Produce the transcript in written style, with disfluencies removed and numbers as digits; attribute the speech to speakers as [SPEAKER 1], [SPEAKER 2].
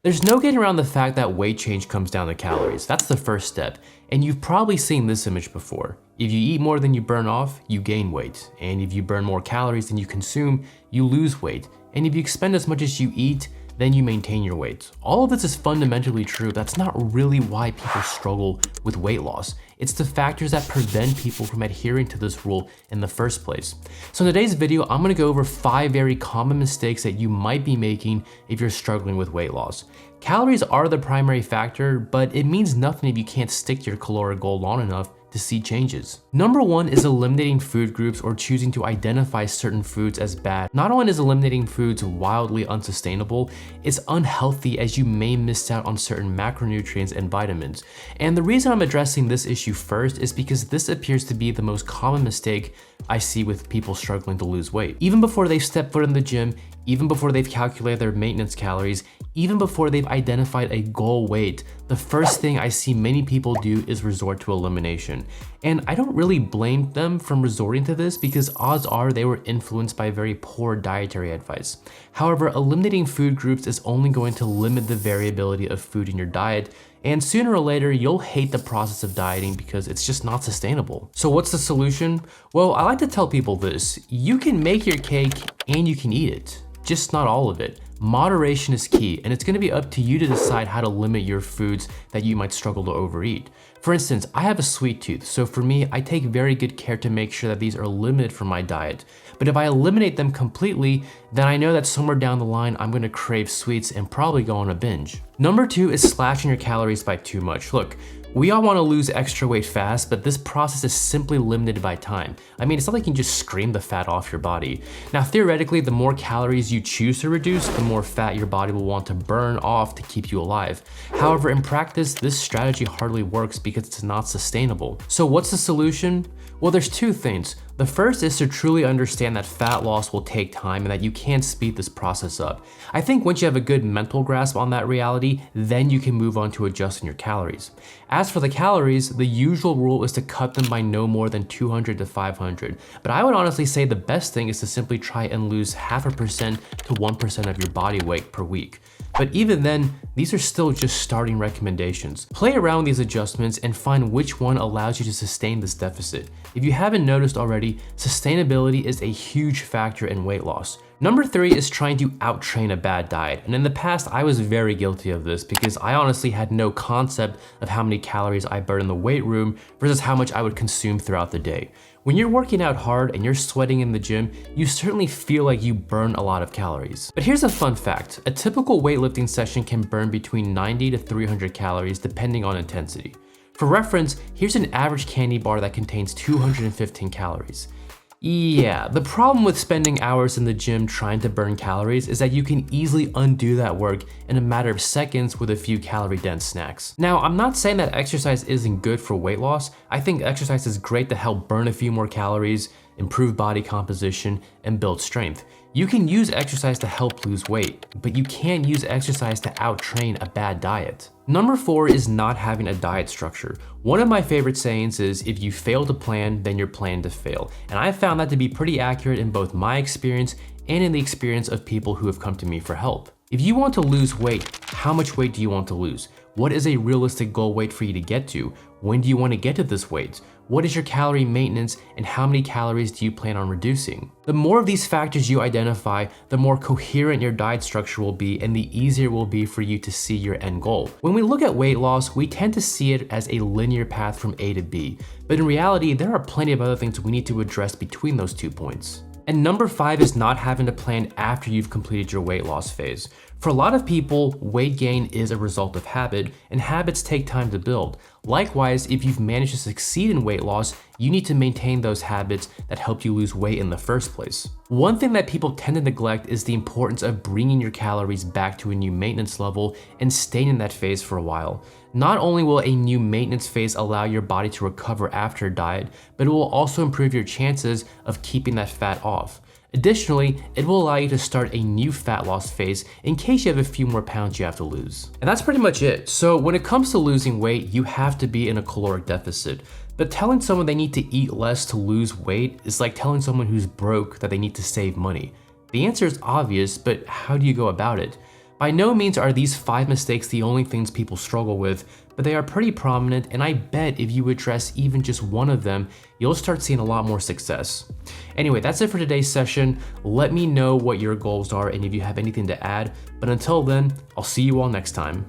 [SPEAKER 1] There's no getting around the fact that weight change comes down to calories. That's the first step. And you've probably seen this image before. If you eat more than you burn off, you gain weight. And if you burn more calories than you consume, you lose weight. And if you expend as much as you eat, then you maintain your weight. All of this is fundamentally true. That's not really why people struggle with weight loss. It's the factors that prevent people from adhering to this rule in the first place. So in today's video, I'm gonna go over 5 very common mistakes that you might be making if you're struggling with weight loss. Calories are the primary factor, but it means nothing if you can't stick to your caloric goal long enough to see changes. Number 1 is eliminating food groups or choosing to identify certain foods as bad. Not only is eliminating foods wildly unsustainable, it's unhealthy as you may miss out on certain macronutrients and vitamins. And the reason I'm addressing this issue first is because this appears to be the most common mistake I see with people struggling to lose weight. Even before they've stepped foot in the gym, even before they've calculated their maintenance calories, even before they've identified a goal weight, the first thing I see many people do is resort to elimination. And I don't really blame them from resorting to this because odds are they were influenced by very poor dietary advice. However, eliminating food groups is only going to limit the variability of food in your diet, and sooner or later, you'll hate the process of dieting because it's just not sustainable. So what's the solution? Well, I like to tell people this: you can make your cake and you can eat it, just not all of it. Moderation is key, and it's gonna be up to you to decide how to limit your foods that you might struggle to overeat. For instance, I have a sweet tooth, so for me, I take very good care to make sure that these are limited from my diet. But if I eliminate them completely, then I know that somewhere down the line, I'm gonna crave sweets and probably go on a binge. Number 2 is slashing your calories by too much. Look, we all wanna lose extra weight fast, but this process is simply limited by time. I mean, it's not like you can just scream the fat off your body. Now, theoretically, the more calories you choose to reduce, the more fat your body will want to burn off to keep you alive. However, in practice, this strategy hardly works because it's not sustainable. So what's the solution? Well, there's 2 things. The first is to truly understand that fat loss will take time and that you can't speed this process up. I think once you have a good mental grasp on that reality, then you can move on to adjusting your calories. As for the calories, the usual rule is to cut them by no more than 200 to 500. But I would honestly say the best thing is to simply try and lose 0.5% to 1% of your body weight per week. But even then, these are still just starting recommendations. Play around with these adjustments and find which one allows you to sustain this deficit. If you haven't noticed already, sustainability is a huge factor in weight loss. Number 3 is trying to out-train a bad diet. And in the past, I was very guilty of this because I honestly had no concept of how many calories I burned in the weight room versus how much I would consume throughout the day. When you're working out hard and you're sweating in the gym, you certainly feel like you burn a lot of calories. But here's a fun fact: a typical weightlifting session can burn between 90 to 300 calories depending on intensity. For reference, here's an average candy bar that contains 215 calories. Yeah, the problem with spending hours in the gym trying to burn calories is that you can easily undo that work in a matter of seconds with a few calorie-dense snacks. Now, I'm not saying that exercise isn't good for weight loss. I think exercise is great to help burn a few more calories, improve body composition, and build strength. You can use exercise to help lose weight, but you can't use exercise to out-train a bad diet. Number 4 is not having a diet structure. One of my favorite sayings is, if you fail to plan, then you're planning to fail. And I found that to be pretty accurate in both my experience and in the experience of people who have come to me for help. If you want to lose weight, how much weight do you want to lose? What is a realistic goal weight for you to get to? When do you want to get to this weight? What is your calorie maintenance and how many calories do you plan on reducing? The more of these factors you identify, the more coherent your diet structure will be and the easier it will be for you to see your end goal. When we look at weight loss, we tend to see it as a linear path from A to B, but in reality, there are plenty of other things we need to address between those 2 points. And number 5 is not having to plan after you've completed your weight loss phase. For a lot of people, weight gain is a result of habit, and habits take time to build. Likewise, if you've managed to succeed in weight loss, you need to maintain those habits that helped you lose weight in the first place. One thing that people tend to neglect is the importance of bringing your calories back to a new maintenance level and staying in that phase for a while. Not only will a new maintenance phase allow your body to recover after a diet, but it will also improve your chances of keeping that fat off. Additionally, it will allow you to start a new fat loss phase in case you have a few more pounds you have to lose. And that's pretty much it. So when it comes to losing weight, you have to be in a caloric deficit. But telling someone they need to eat less to lose weight is like telling someone who's broke that they need to save money. The answer is obvious, but how do you go about it? By no means are these 5 mistakes the only things people struggle with, but they are pretty prominent, and I bet if you address even just one of them, you'll start seeing a lot more success. Anyway, that's it for today's session. Let me know what your goals are and if you have anything to add, but until then, I'll see you all next time.